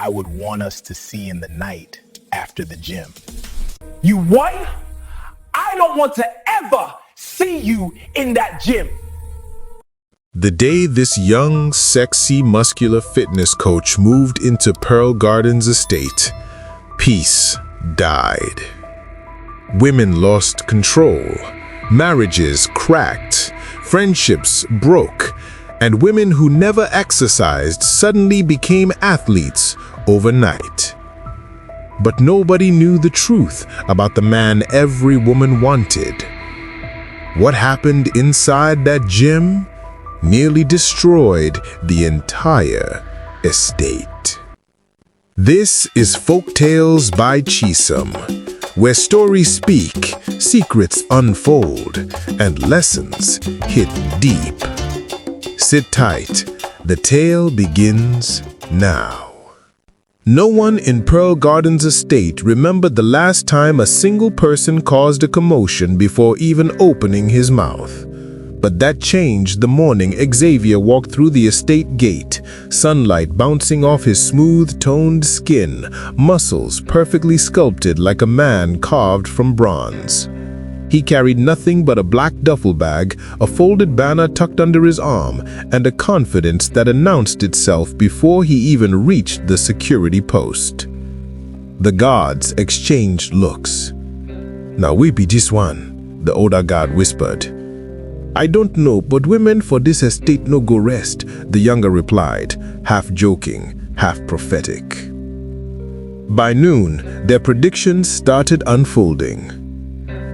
I would want us to see in the night after the gym. You what? I don't want to ever see you in that gym. The day this young, sexy, muscular fitness coach moved into Pearl Gardens estate, peace died. Women lost control, marriages cracked, friendships broke, and women who never exercised suddenly became athletes overnight. But nobody knew the truth about the man every woman wanted. What happened inside that gym nearly destroyed the entire estate. This is Folktales by Chisom, where stories speak, secrets unfold, and lessons hit deep. Sit tight, the tale begins now. No one in Pearl Gardens estate remembered the last time a single person caused a commotion before even opening his mouth. But that changed the morning Xavier walked through the estate gate, sunlight bouncing off his smooth-toned skin, muscles perfectly sculpted like a man carved from bronze. He carried nothing but a black duffel bag, a folded banner tucked under his arm, and a confidence that announced itself before he even reached the security post. The guards exchanged looks. "Now we be this one," the older guard whispered. "I don't know, but women for this estate no go rest," the younger replied, half joking, half prophetic. By noon, their predictions started unfolding.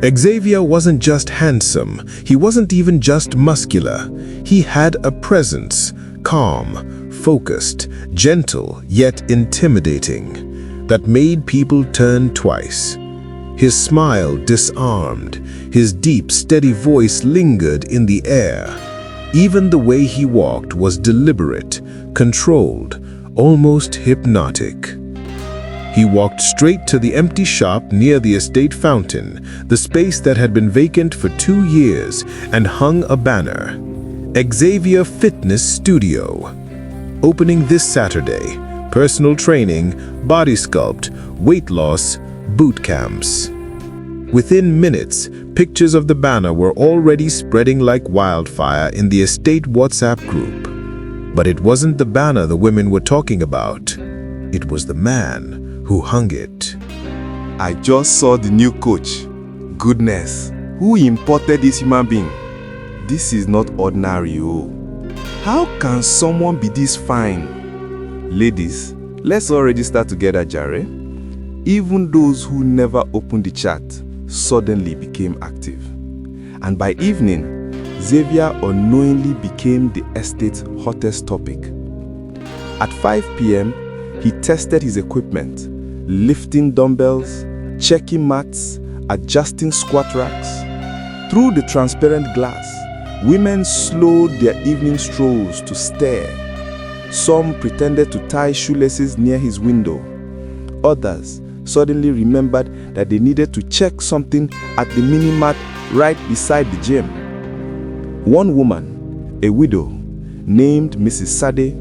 Xavier wasn't just handsome, he wasn't even just muscular. He had a presence, calm, focused, gentle, yet intimidating, that made people turn twice. His smile disarmed, his deep, steady voice lingered in the air. Even the way he walked was deliberate, controlled, almost hypnotic. He walked straight to the empty shop near the estate fountain, the space that had been vacant for 2 years, and hung a banner. Xavier Fitness Studio. Opening this Saturday. Personal training, body sculpt, weight loss, boot camps. Within minutes, pictures of the banner were already spreading like wildfire in the estate WhatsApp group. But it wasn't the banner the women were talking about. It was the man who hung it. "I just saw the new coach. Goodness, who imported this human being? This is not ordinary, oh. How can someone be this fine? Ladies, let's all register together, Jare." Even those who never opened the chat suddenly became active. And by evening, Xavier unknowingly became the estate's hottest topic. At 5 p.m., he tested his equipment, lifting dumbbells, checking mats, adjusting squat racks. Through the transparent glass, women slowed their evening strolls to stare. Some pretended to tie shoelaces near his window. Others suddenly remembered that they needed to check something at the mini-mart right beside the gym. One woman, a widow, named Mrs. Sade,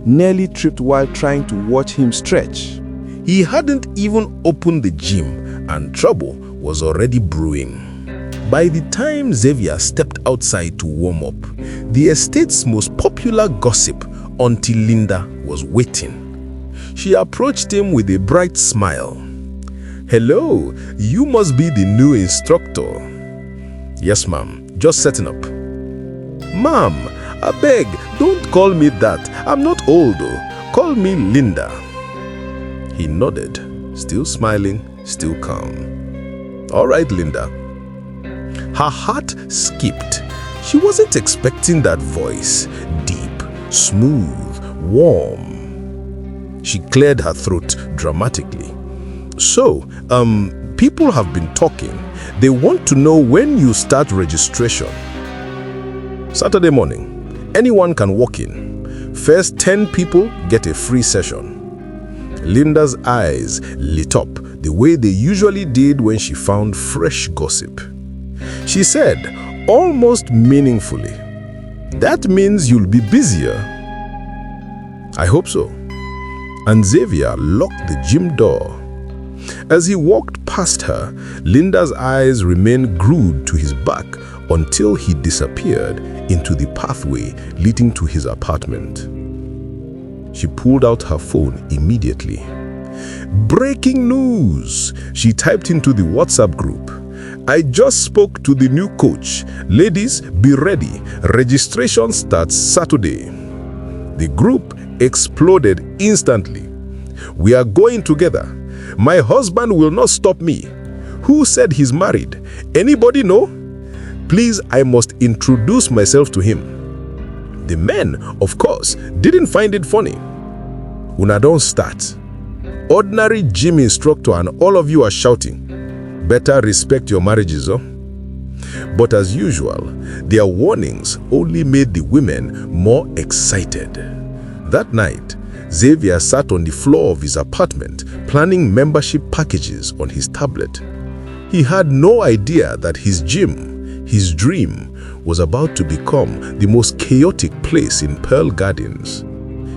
nearly tripped while trying to watch him stretch. He hadn't even opened the gym, and trouble was already brewing. By the time Xavier stepped outside to warm up, the estate's most popular gossip, Auntie Linda, was waiting. She approached him with a bright smile. "Hello, you must be the new instructor." "Yes, ma'am, just setting up." "Ma'am, I beg, don't call me that. I'm not old though. Call me Linda." He nodded, still smiling, still calm. "All right, Linda." Her heart skipped. She wasn't expecting that voice, deep, smooth, warm. She cleared her throat dramatically. "So, people have been talking. They want to know when you start registration." "Saturday morning. Anyone can walk in. First 10 people get a free session." Linda's eyes lit up the way they usually did when she found fresh gossip. She said, almost meaningfully, "That means you'll be busier." "I hope so." and Xavier locked the gym door. As he walked past her, Linda's eyes remained glued to his back until he disappeared into the pathway leading to his apartment. She pulled out her phone immediately. "Breaking news!" she typed into the WhatsApp group. "I just spoke to the new coach. Ladies, be ready. Registration starts Saturday." The group exploded instantly. "We are going together. My husband will not stop me. Who said he's married? Anybody know? Please, I must introduce myself to him." The men, of course, didn't find it funny. "Una don't start. Ordinary gym instructor and all of you are shouting. Better respect your marriages, oh?" But as usual, their warnings only made the women more excited. That night, Xavier sat on the floor of his apartment planning membership packages on his tablet. He had no idea that his gym, his dream, was about to become the most chaotic place in Pearl Gardens.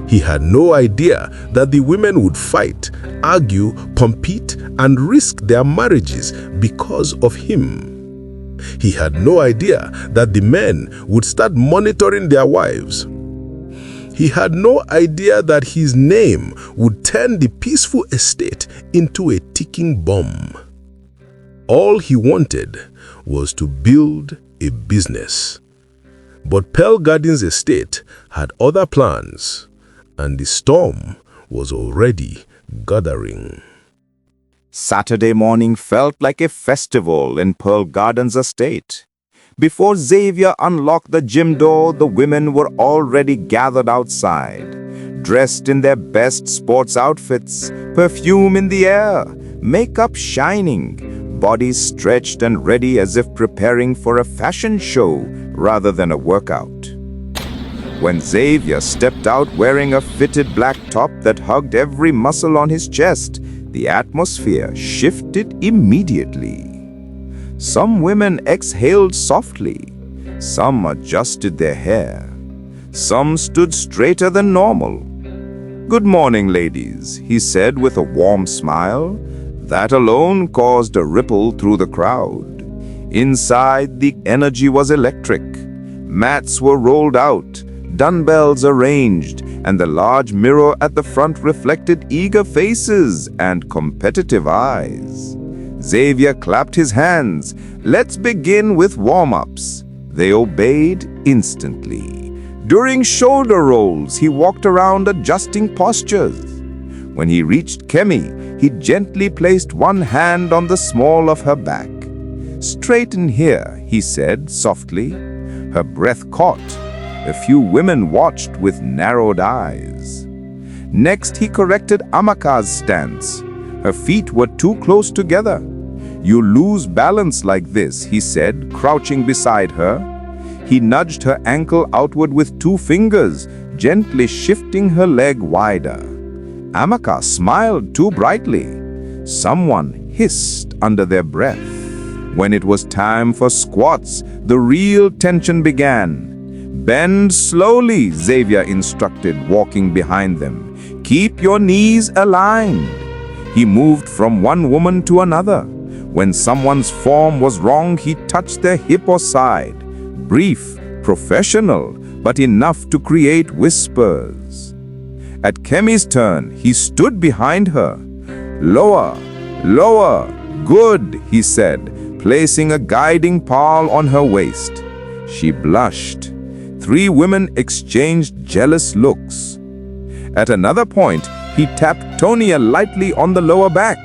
He had no idea that the women would fight, argue, compete, and risk their marriages because of him. He had no idea that the men would start monitoring their wives. He had no idea that his name would turn the peaceful estate into a ticking bomb. All he wanted was to build a business. But Pearl Gardens Estate had other plans, and the storm was already gathering. Saturday morning felt like a festival in Pearl Gardens Estate. Before Xavier unlocked the gym door, the women were already gathered outside, dressed in their best sports outfits, perfume in the air, makeup shining, bodies stretched and ready as if preparing for a fashion show rather than a workout. When Xavier stepped out wearing a fitted black top that hugged every muscle on his chest, the atmosphere shifted immediately. Some women exhaled softly, some adjusted their hair, some stood straighter than normal. "Good morning, ladies," he said with a warm smile. That alone caused a ripple through the crowd. Inside, the energy was electric. Mats were rolled out, dumbbells arranged, and the large mirror at the front reflected eager faces and competitive eyes. Xavier clapped his hands. "Let's begin with warm-ups." They obeyed instantly. During shoulder rolls, he walked around adjusting postures. When he reached Kemi, he gently placed one hand on the small of her back. "Straighten here," he said softly. Her breath caught. A few women watched with narrowed eyes. Next, he corrected Amaka's stance. Her feet were too close together. "You lose balance like this," he said, crouching beside her. He nudged her ankle outward with 2 fingers, gently shifting her leg wider. Amaka smiled too brightly. Someone hissed under their breath. When it was time for squats, the real tension began. "Bend slowly," Xavier instructed, walking behind them. "Keep your knees aligned." He moved from one woman to another. When someone's form was wrong, he touched their hip or side. Brief, professional, but enough to create whispers. At Kemi's turn, he stood behind her. "Lower, lower, good," he said, placing a guiding palm on her waist. She blushed. 3 women exchanged jealous looks. At another point, he tapped Tonia lightly on the lower back,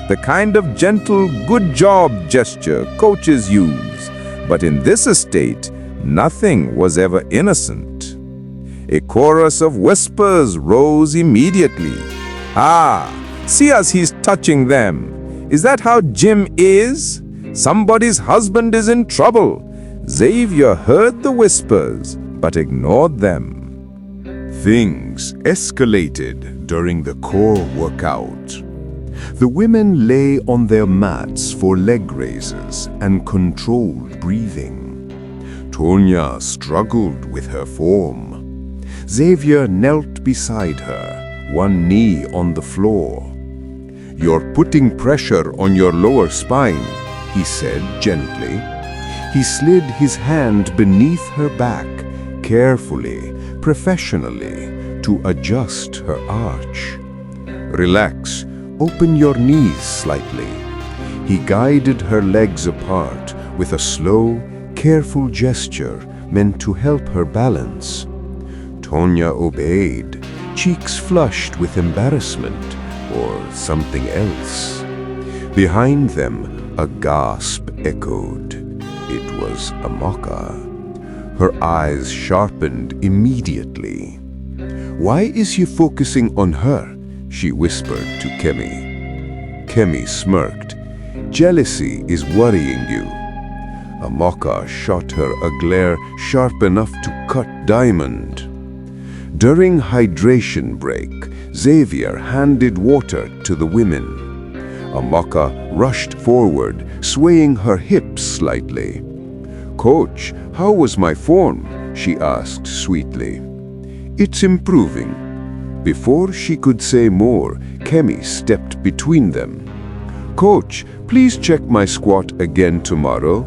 the kind of gentle "good job" gesture coaches use. But in this estate, nothing was ever innocent. A chorus of whispers rose immediately. "Ah, see as he's touching them. Is that how Jim is? Somebody's husband is in trouble." Xavier heard the whispers, but ignored them. Things escalated during the core workout. The women lay on their mats for leg raises and controlled breathing. Tonya struggled with her form. Xavier knelt beside her, one knee on the floor. "You're putting pressure on your lower spine," he said gently. He slid his hand beneath her back, carefully, professionally, to adjust her arch. "Relax, open your knees slightly." He guided her legs apart with a slow, careful gesture meant to help her balance. Tonya obeyed, cheeks flushed with embarrassment or something else. Behind them, a gasp echoed. It was Amaka. Her eyes sharpened immediately. "Why is he focusing on her?" she whispered to Kemi. Kemi smirked. "Jealousy is worrying you." Amaka shot her a glare sharp enough to cut diamond. During hydration break, Xavier handed water to the women. Amaka rushed forward, swaying her hips slightly. "Coach, how was my form?" she asked sweetly. "It's improving." Before she could say more, Kemi stepped between them. "Coach, please check my squat again tomorrow."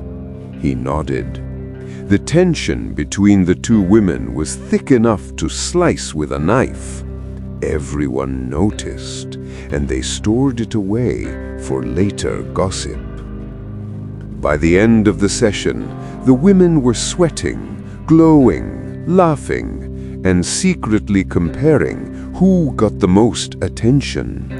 He nodded. The tension between the two women was thick enough to slice with a knife. Everyone noticed, and they stored it away for later gossip. By the end of the session, the women were sweating, glowing, laughing, and secretly comparing who got the most attention.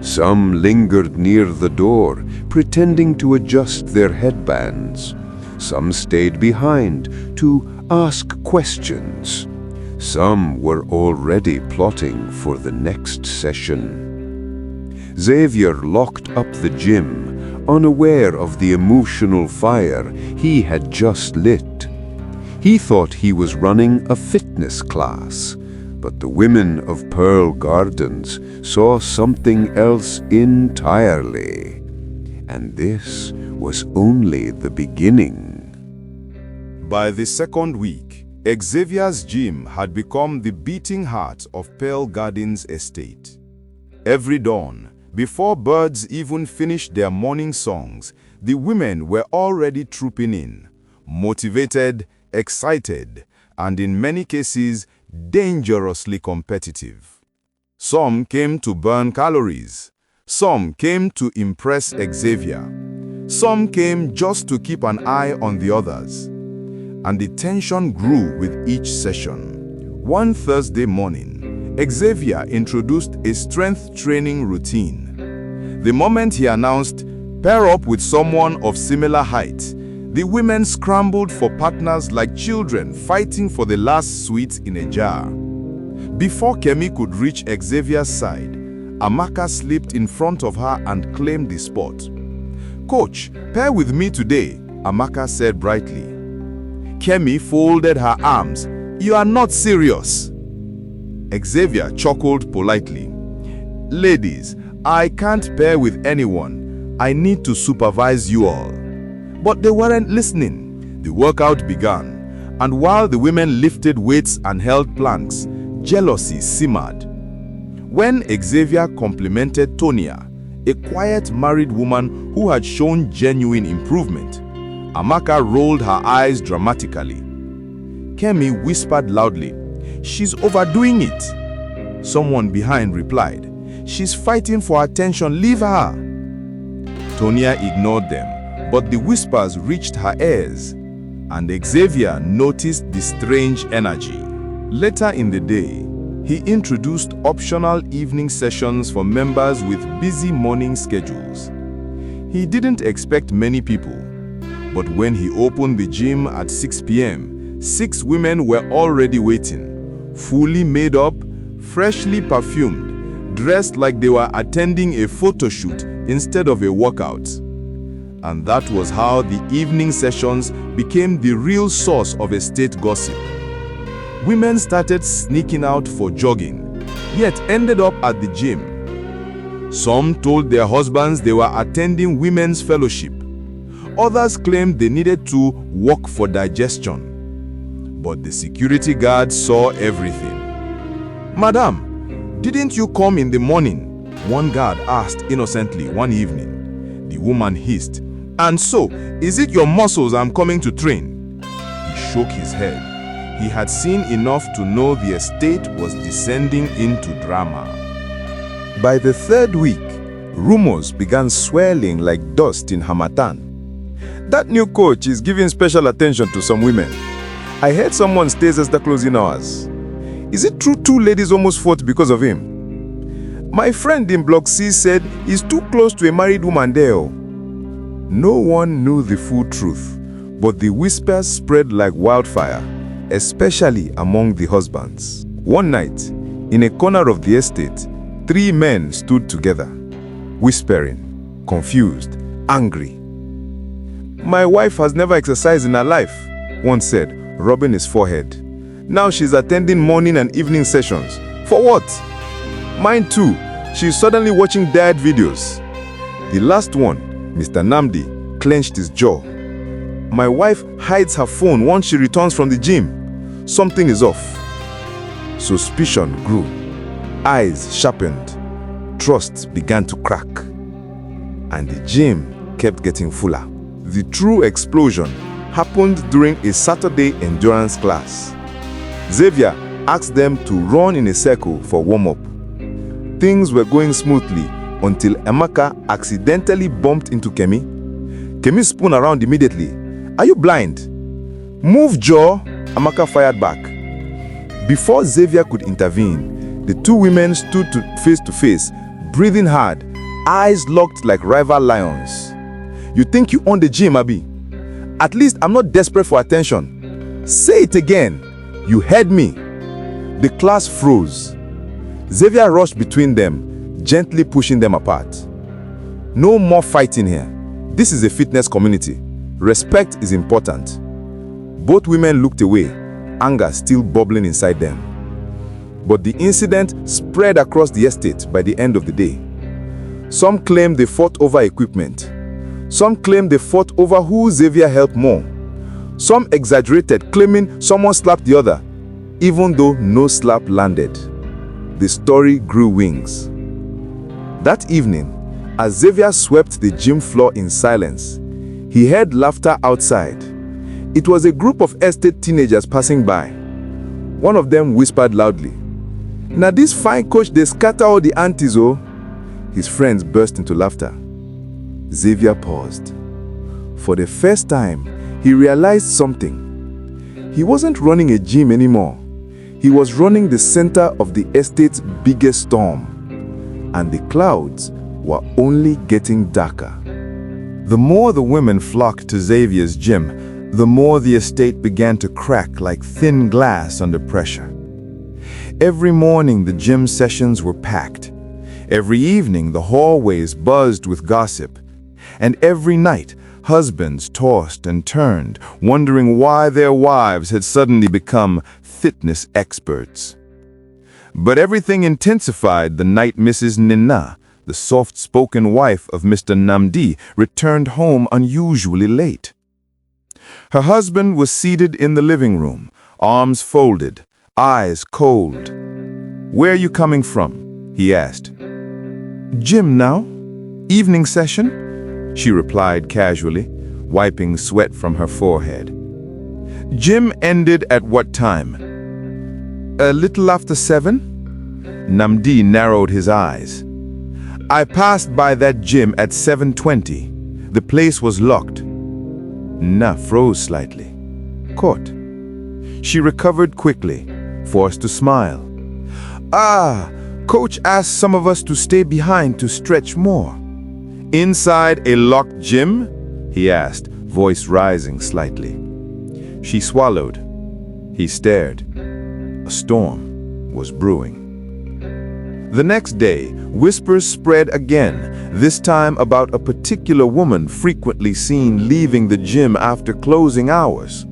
Some lingered near the door, pretending to adjust their headbands. Some stayed behind to ask questions. Some were already plotting for the next session. Xavier locked up the gym, unaware of the emotional fire he had just lit. He thought he was running a fitness class, but the women of Pearl Gardens saw something else entirely. And this was only the beginning. By the second week, Xavier's gym had become the beating heart of Pearl Gardens estate. Every dawn, before birds even finished their morning songs, the women were already trooping in, motivated, excited, and in many cases, dangerously competitive. Some came to burn calories. Some came to impress Xavier. Some came just to keep an eye on the others. And the tension grew with each session. One Thursday morning, Xavier introduced a strength training routine. The moment he announced, "Pair up with someone of similar height," the women scrambled for partners like children fighting for the last sweet in a jar. Before Kemi could reach Xavier's side, Amaka slipped in front of her and claimed the spot. "Coach, pair with me today," Amaka said brightly. Kemi folded her arms. "You are not serious." Xavier chuckled politely. "Ladies, I can't pair with anyone. I need to supervise you all." But they weren't listening. The workout began, and while the women lifted weights and held planks, jealousy simmered. When Xavier complimented Tonya, a quiet married woman who had shown genuine improvement, Amaka rolled her eyes dramatically. Kemi whispered loudly, "She's overdoing it." Someone behind replied, "She's fighting for attention, leave her." Tonya ignored them, but the whispers reached her ears, and Xavier noticed the strange energy. Later in the day, he introduced optional evening sessions for members with busy morning schedules. He didn't expect many people, but when he opened the gym at 6 p.m., 6 women were already waiting, fully made up, freshly perfumed, dressed like they were attending a photo shoot instead of a workout. And that was how the evening sessions became the real source of estate gossip. Women started sneaking out for jogging, yet ended up at the gym. Some told their husbands they were attending women's fellowship. Others claimed they needed to walk for digestion. But the security guards saw everything. "Madam, "Didn't you come in the morning?" one guard asked innocently one evening. The woman hissed, "And so, is it your muscles I'm coming to train?" He shook his head. He had seen enough to know the estate was descending into drama. By the third week, rumors began swirling like dust in Hamatan. "That new coach is giving special attention to some women. I heard someone stays at the closing hours. Is it true 2 ladies almost fought because of him? My friend in Block C said he's too close to a married woman there." No one knew the full truth, but the whispers spread like wildfire, especially among the husbands. One night, in a corner of the estate, 3 men stood together, whispering, confused, angry. "My wife has never exercised in her life," one said, rubbing his forehead. "Now she's attending morning and evening sessions. For what? Mine too. She's suddenly watching diet videos." The last one, Mr. Namdi, clenched his jaw. "My wife hides her phone once she returns from the gym. Something is off." Suspicion grew. Eyes sharpened. Trust began to crack. And the gym kept getting fuller. The true explosion happened during a Saturday endurance class. Xavier asked them to run in a circle for warm-up. Things were going smoothly until Amaka accidentally bumped into Kemi. Kemi spun around immediately. "Are you blind?" "Move, Joe," Amaka fired back. Before Xavier could intervene, the 2 women stood face to face, breathing hard, eyes locked like rival lions. "You think you own the gym, Abi? At least I'm not desperate for attention. Say it again. You heard me." The class froze. Xavier rushed between them, gently pushing them apart. "No more fighting here. This is a fitness community. Respect is important." Both women looked away, anger still bubbling inside them. But the incident spread across the estate by the end of the day. Some claimed they fought over equipment. Some claimed they fought over who Xavier helped more. Some exaggerated, claiming someone slapped the other, even though no slap landed. The story grew wings. That evening, as Xavier swept the gym floor in silence, he heard laughter outside. It was a group of estate teenagers passing by. One of them whispered loudly, "Now this fine coach, they scatter all the aunties, oh." His friends burst into laughter. Xavier paused. For the first time, he realized something. He wasn't running a gym anymore. He was running the center of the estate's biggest storm. And the clouds were only getting darker. The more the women flocked to Xavier's gym, the more the estate began to crack like thin glass under pressure. Every morning the gym sessions were packed. Every evening the hallways buzzed with gossip. And every night husbands tossed and turned, wondering why their wives had suddenly become fitness experts. But everything intensified the night Mrs. Nina, the soft-spoken wife of Mr. Namdi, returned home unusually late. Her husband was seated in the living room, arms folded, eyes cold. "Where are you coming from?" he asked. "Gym now. Evening session?" she replied casually, wiping sweat from her forehead. "Gym ended at what time?" "A little after 7. Namdi narrowed his eyes. "I passed by that gym at 7:20. The place was locked." Na froze slightly. Caught. She recovered quickly, forced to smile. "Ah, Coach asked some of us to stay behind to stretch more." "Inside a locked gym?" he asked, voice rising slightly. She swallowed. He stared. A storm was brewing. The next day, whispers spread again, this time about a particular woman frequently seen leaving the gym after closing hours.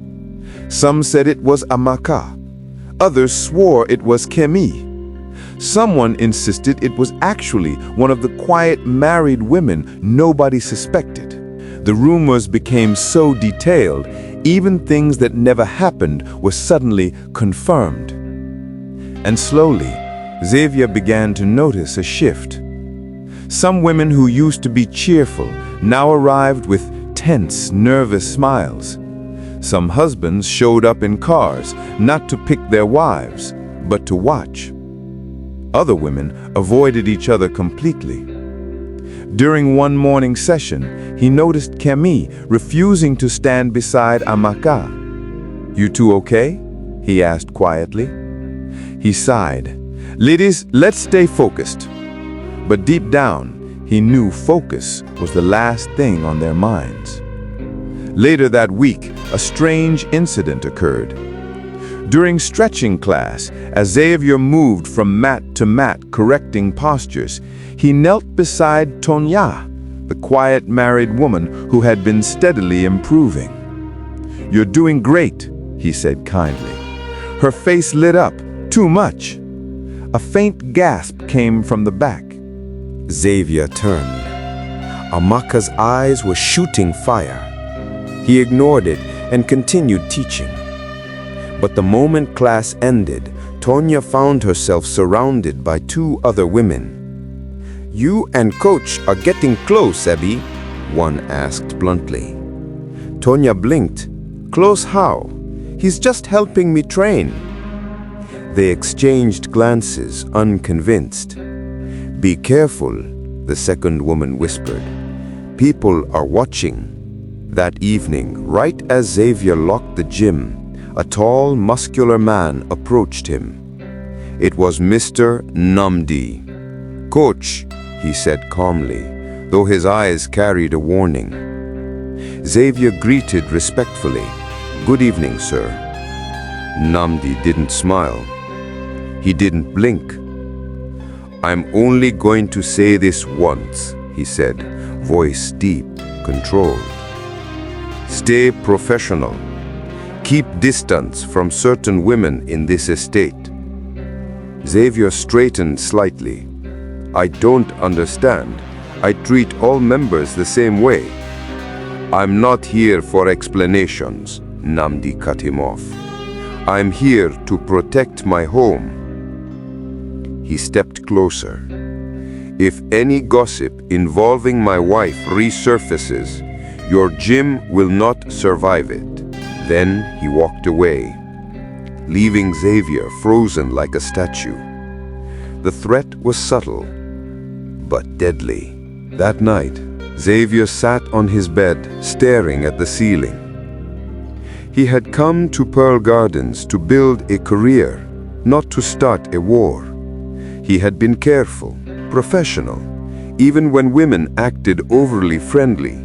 Some said it was Amaka. Others swore it was Kemi. Someone insisted it was actually one of the quiet married women nobody suspected. The rumors became so detailed, even things that never happened were suddenly confirmed. And slowly, Xavier began to notice a shift. Some women who used to be cheerful now arrived with tense, nervous smiles. Some husbands showed up in cars not to pick their wives, but to watch. Other women avoided each other completely. During one morning session, he noticed Camille refusing to stand beside Amaka. "You two okay?" he asked quietly. He sighed. "Ladies, let's stay focused." But deep down, he knew focus was the last thing on their minds. Later that week, a strange incident occurred. During stretching class, as Xavier moved from mat to mat correcting postures, he knelt beside Tonya, the quiet married woman who had been steadily improving. "You're doing great," he said kindly. Her face lit up, too much. A faint gasp came from the back. Xavier turned. Amaka's eyes were shooting fire. He ignored it and continued teaching. But the moment class ended, Tonya found herself surrounded by two other women. "You and Coach are getting close, Abby," one asked bluntly. Tonya blinked. "Close how? He's just helping me train." They exchanged glances, unconvinced. "Be careful," the second woman whispered. "People are watching." That evening, right as Xavier locked the gym, a tall, muscular man approached him. It was Mr. Namdi. "Coach," he said calmly, though his eyes carried a warning. Xavier greeted respectfully. "Good evening, sir." Namdi didn't smile. He didn't blink. "I'm only going to say this once," he said, voice deep, controlled. "Stay professional. Keep distance from certain women in this estate." Xavier straightened slightly. "I don't understand. I treat all members the same way." "I'm not here for explanations," Namdi cut him off. "I'm here to protect my home." He stepped closer. "If any gossip involving my wife resurfaces, your gym will not survive it." Then he walked away, leaving Xavier frozen like a statue. The threat was subtle, but deadly. That night, Xavier sat on his bed, staring at the ceiling. He had come to Pearl Gardens to build a career, not to start a war. He had been careful, professional, even when women acted overly friendly.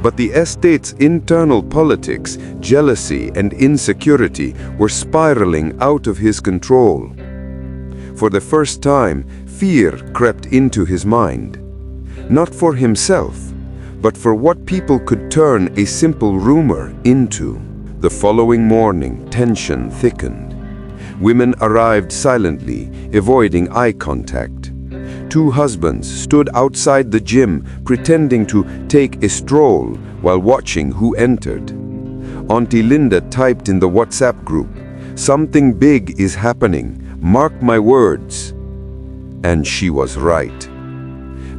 But the estate's internal politics, jealousy, and insecurity were spiraling out of his control. For the first time, fear crept into his mind. Not for himself, but for what people could turn a simple rumor into. The following morning, tension thickened. Women arrived silently, avoiding eye contact. Two husbands stood outside the gym, pretending to take a stroll while watching who entered. Auntie Linda typed in the WhatsApp group, "Something big is happening, mark my words." And she was right.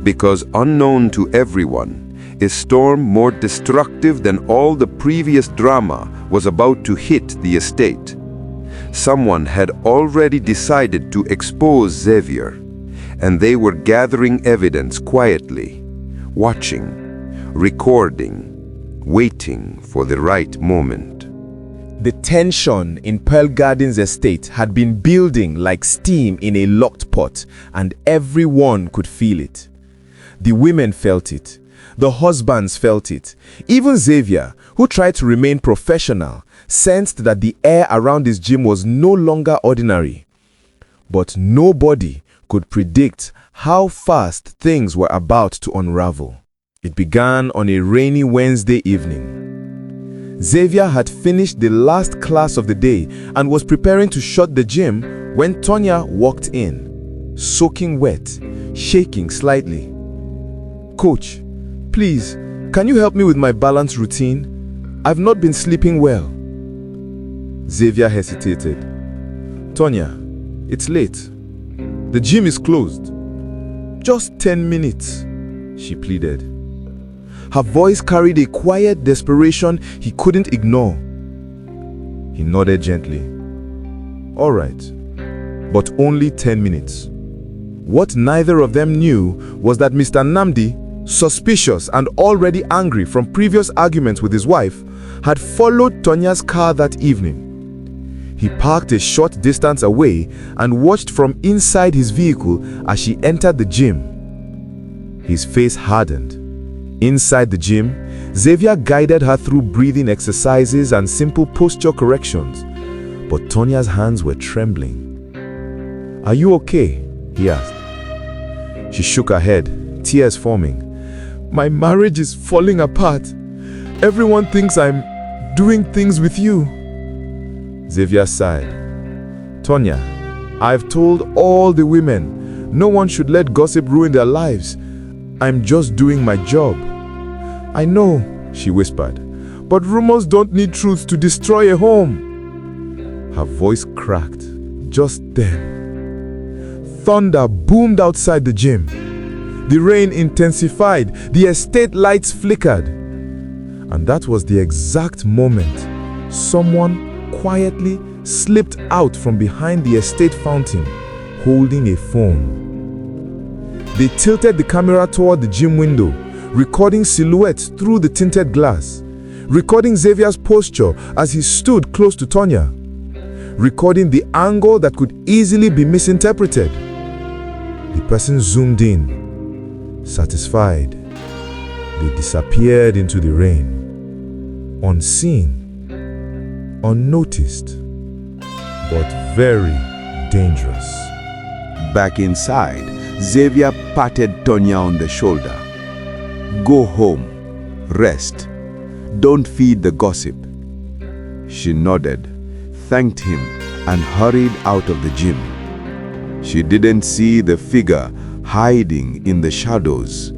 Because unknown to everyone, a storm more destructive than all the previous drama was about to hit the estate. Someone had already decided to expose Xavier, and they were gathering evidence quietly, watching, recording, waiting for the right moment. The tension in Pearl Gardens estate had been building like steam in a locked pot, and everyone could feel it. The women felt it. The husbands felt it. Even Xavier, who tried to remain professional, sensed that the air around his gym was no longer ordinary. But nobody could predict how fast things were about to unravel. It began on a rainy Wednesday evening. Xavier had finished the last class of the day and was preparing to shut the gym when Tonya walked in, soaking wet, shaking slightly. "Coach, please, can you help me with my balance routine? I've not been sleeping well." Xavier hesitated. "Tonya, it's late. The gym is closed. Just 10 minutes, she pleaded. Her voice carried a quiet desperation he couldn't ignore. He nodded gently. All right, but only 10 minutes. What neither of them knew was that Mr. Nnamdi, suspicious and already angry from previous arguments with his wife, had followed Tonya's car that evening. He parked a short distance away and watched from inside his vehicle as she entered the gym. His face hardened. Inside the gym, Xavier guided her through breathing exercises and simple posture corrections, but Tonya's hands were trembling. "Are you okay?" he asked. She shook her head, tears forming. "My marriage is falling apart. Everyone thinks I'm doing things with you." Xavier sighed. "Tonya, I've told all the women no one should let gossip ruin their lives. I'm just doing my job." "I know," she whispered, "but rumors don't need truth to destroy a home." Her voice cracked. Just then, thunder boomed outside the gym. The rain intensified, the estate lights flickered. And that was the exact moment someone quietly slipped out from behind the estate fountain, holding a phone. They tilted the camera toward the gym window, recording silhouettes through the tinted glass, recording Xavier's posture as he stood close to Tonya, recording the angle that could easily be misinterpreted. The person zoomed in. Satisfied, they disappeared into the rain, unseen, unnoticed, but very dangerous. Back inside, Xavier patted Tonya on the shoulder. "Go home. Rest. Don't feed the gossip." She nodded, thanked him, and hurried out of the gym. She didn't see the figure hiding in the shadows.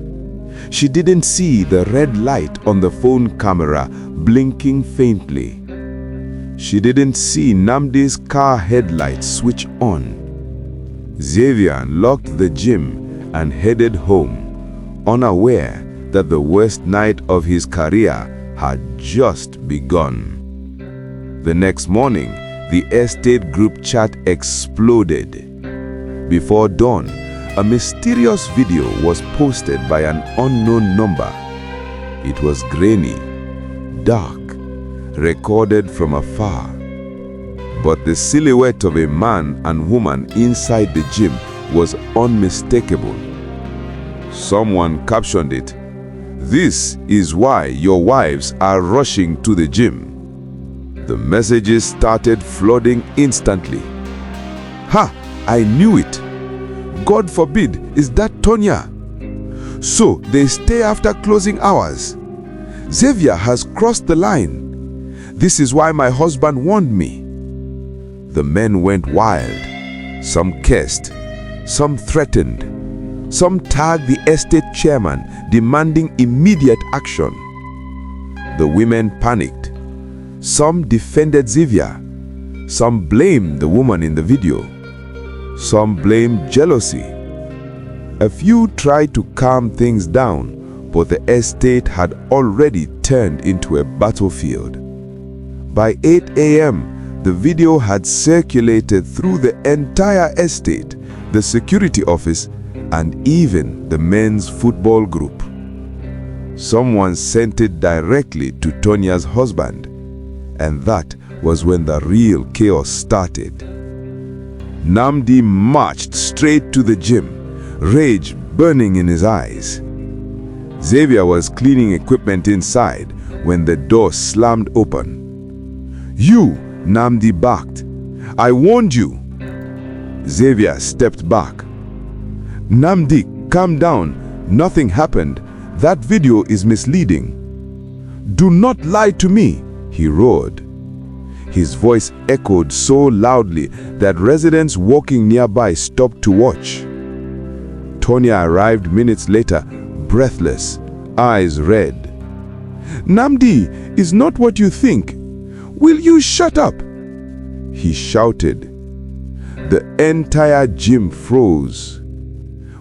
She didn't see the red light on the phone camera blinking faintly. She didn't see Nnamdi's car headlights switch on. Xavier locked the gym and headed home, unaware that the worst night of his career had just begun. The next morning, the estate group chat exploded. Before dawn, a mysterious video was posted by an unknown number. It was grainy, dark, recorded from afar. But the silhouette of a man and woman inside the gym was unmistakable. Someone captioned it, "This is why your wives are rushing to the gym." The messages started flooding instantly. "Ha! I knew it! God forbid, is that Tonya? So they stay after closing hours. Xavier has crossed the line. This is why my husband warned me." The men went wild. Some cursed, some threatened, some tagged the estate chairman, demanding immediate action. The women panicked. Some defended Xavier. Some blamed the woman in the video. Some blamed jealousy. A few tried to calm things down, but the estate had already turned into a battlefield. By 8 a.m., the video had circulated through the entire estate, the security office, and even the men's football group. Someone sent it directly to Tonya's husband, and that was when the real chaos started. Nnamdi marched straight to the gym, rage burning in his eyes. Xavier was cleaning equipment inside when the door slammed open. "You!" Nnamdi barked. "I warned you!" Xavier stepped back. "Nnamdi, calm down. Nothing happened. That video is misleading." "Do not lie to me!" he roared. His voice echoed so loudly that residents walking nearby stopped to watch. Tonya arrived minutes later, breathless, eyes red. "Nnamdi is not what you think. Will you shut up?" he shouted. The entire gym froze.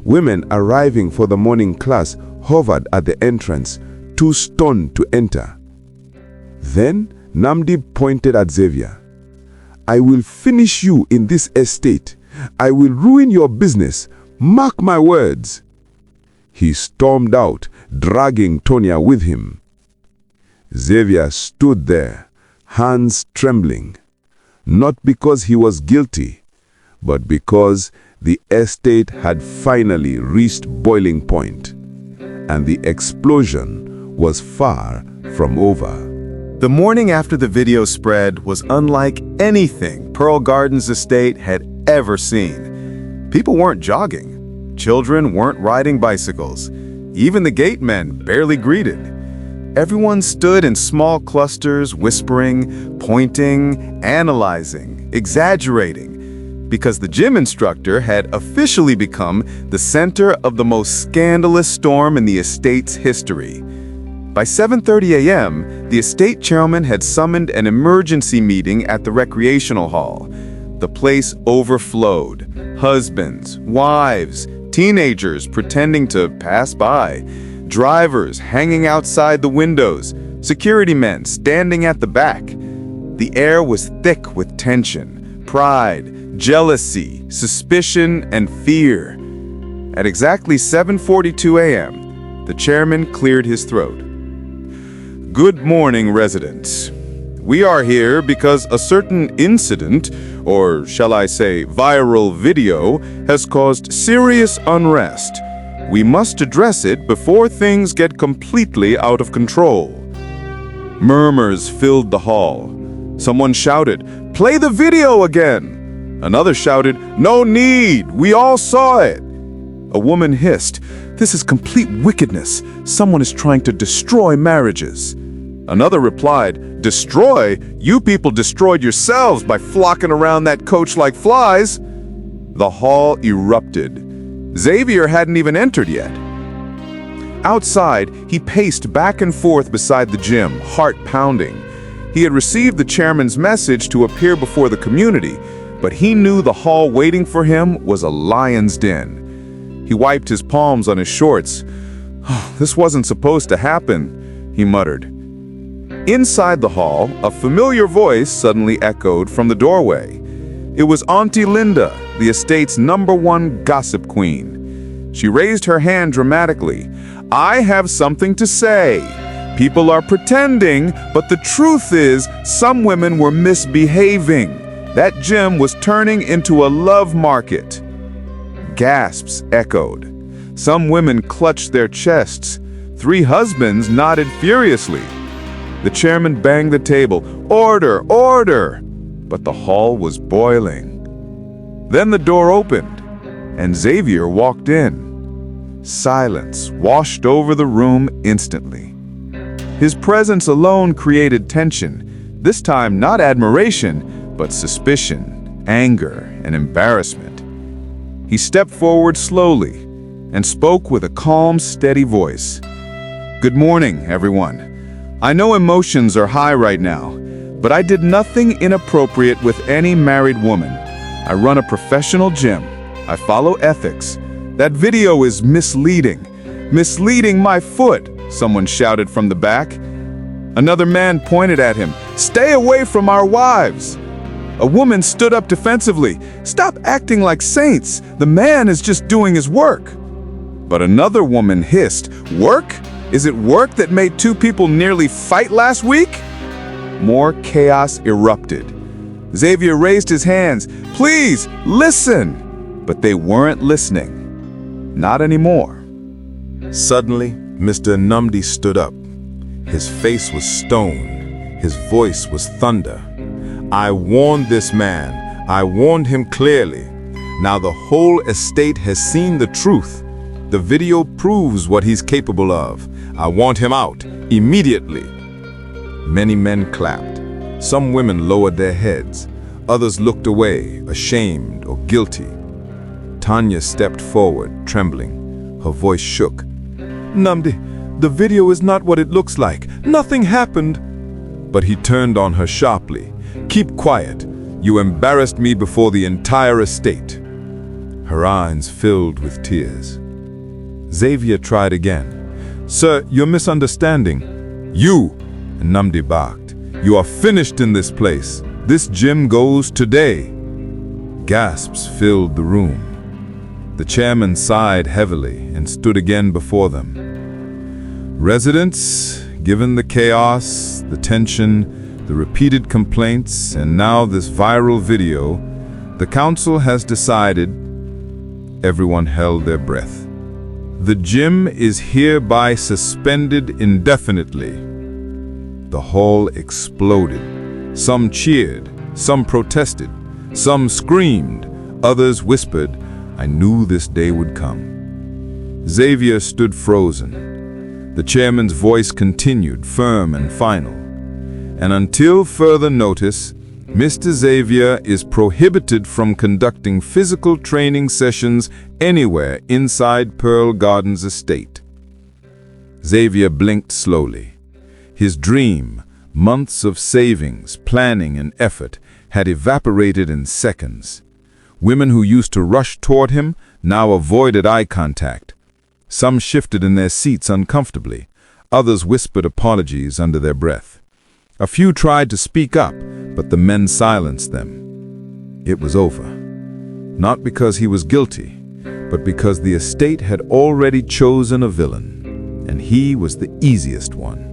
Women arriving for the morning class hovered at the entrance, too stunned to enter. Then Namdi pointed at Xavier. "I will finish you in this estate. I will ruin your business. Mark my words." He stormed out, dragging Tonya with him. Xavier stood there, hands trembling, not because he was guilty, but because the estate had finally reached boiling point, and the explosion was far from over. The morning after the video spread was unlike anything Pearl Gardens estate had ever seen. People weren't jogging. Children weren't riding bicycles. Even the gate men barely greeted. Everyone stood in small clusters, whispering, pointing, analyzing, exaggerating, because the gym instructor had officially become the center of the most scandalous storm in the estate's history. By 7:30 a.m., the estate chairman had summoned an emergency meeting at the recreational hall. The place overflowed. Husbands, wives, teenagers pretending to pass by, drivers hanging outside the windows, security men standing at the back. The air was thick with tension, pride, jealousy, suspicion, and fear. At exactly 7:42 a.m., the chairman cleared his throat. "Good morning, residents. We are here because a certain incident, or shall I say viral video, has caused serious unrest. We must address it before things get completely out of control." Murmurs filled the hall. Someone shouted, "Play the video again!" Another shouted, "No need! We all saw it!" A woman hissed, "This is complete wickedness. Someone is trying to destroy marriages." Another replied, "Destroy? You people destroyed yourselves by flocking around that coach like flies." The hall erupted. Xavier hadn't even entered yet. Outside, he paced back and forth beside the gym, heart pounding. He had received the chairman's message to appear before the community, but he knew the hall waiting for him was a lion's den. He wiped his palms on his shorts. "Oh, this wasn't supposed to happen," he muttered. Inside the hall, a familiar voice suddenly echoed from the doorway. It was Auntie Linda, the estate's #1 gossip queen. She raised her hand dramatically. "I have something to say. People are pretending, but the truth is some women were misbehaving. That gym was turning into a love market." Gasps echoed. Some women clutched their chests. 3 husbands nodded furiously. The chairman banged the table. "Order! Order!" But the hall was boiling. Then the door opened, and Xavier walked in. Silence washed over the room instantly. His presence alone created tension, this time not admiration, but suspicion, anger, and embarrassment. He stepped forward slowly and spoke with a calm, steady voice. "Good morning, everyone. I know emotions are high right now, but I did nothing inappropriate with any married woman. I run a professional gym. I follow ethics. That video is misleading. Misleading my foot," someone shouted from the back. Another man pointed at him. "Stay away from our wives." A woman stood up defensively. "Stop acting like saints. The man is just doing his work." But another woman hissed, "Work? Is it work that made 2 people nearly fight last week?" More chaos erupted. Xavier raised his hands. "Please, listen!" But they weren't listening. Not anymore. Suddenly, Mr. Namdi stood up. His face was stone. His voice was thunder. "I warned this man. I warned him clearly. Now the whole estate has seen the truth. The video proves what he's capable of. I want him out, immediately." Many men clapped. Some women lowered their heads. Others looked away, ashamed or guilty. Tanya stepped forward, trembling. Her voice shook. "Namdi, the video is not what it looks like. Nothing happened." But he turned on her sharply. "Keep quiet. You embarrassed me before the entire estate." Her eyes filled with tears. Xavier tried again. "Sir, you're misunderstanding." "You!" Nnamdi barked. "You are finished in this place. This gym goes today." Gasps filled the room. The chairman sighed heavily and stood again before them. "Residents, given the chaos, the tension, the repeated complaints, and now this viral video, the council has decided." Everyone held their breath. "The gym is hereby suspended indefinitely." The hall exploded. Some cheered, some protested, some screamed, others whispered, "I knew this day would come." Xavier stood frozen. The chairman's voice continued, firm and final. "And until further notice, Mr. Xavier is prohibited from conducting physical training sessions anywhere inside Pearl Gardens estate." Xavier blinked slowly. His dream, months of savings, planning, and effort, had evaporated in seconds. Women who used to rush toward him now avoided eye contact. Some shifted in their seats uncomfortably. Others whispered apologies under their breath. A few tried to speak up, but the men silenced them. It was over. Not because he was guilty, but because the estate had already chosen a villain, and he was the easiest one.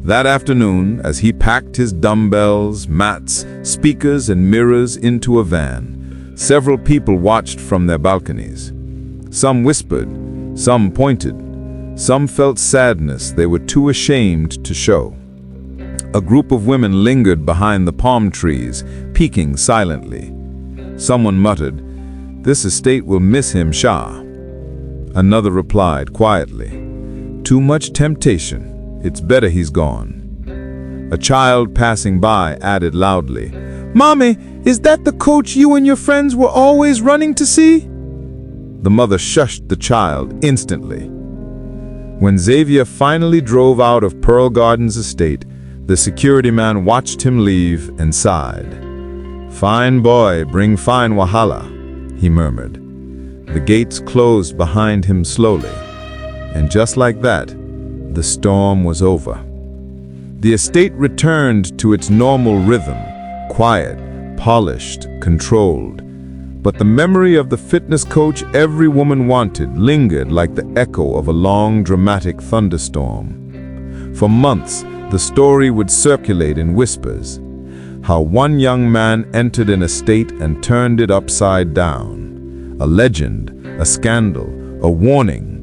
That afternoon, as he packed his dumbbells, mats, speakers, and mirrors into a van, several people watched from their balconies. Some whispered, some pointed, some felt sadness they were too ashamed to show. A group of women lingered behind the palm trees, peeking silently. Someone muttered, "This estate will miss him, Shah." Another replied quietly, "Too much temptation. It's better he's gone." A child passing by added loudly, "Mommy, is that the coach you and your friends were always running to see?" The mother shushed the child instantly. When Xavier finally drove out of Pearl Gardens estate, the security man watched him leave and sighed. "Fine boy, bring fine wahala," he murmured. The gates closed behind him slowly, and just like that, the storm was over. The estate returned to its normal rhythm, quiet, polished, controlled. But the memory of the fitness coach every woman wanted lingered like the echo of a long, dramatic thunderstorm. For months, the story would circulate in whispers. How one young man entered an estate and turned it upside down. A legend, a scandal, a warning.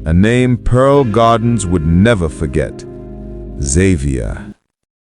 A name Pearl Gardens would never forget. Xavier.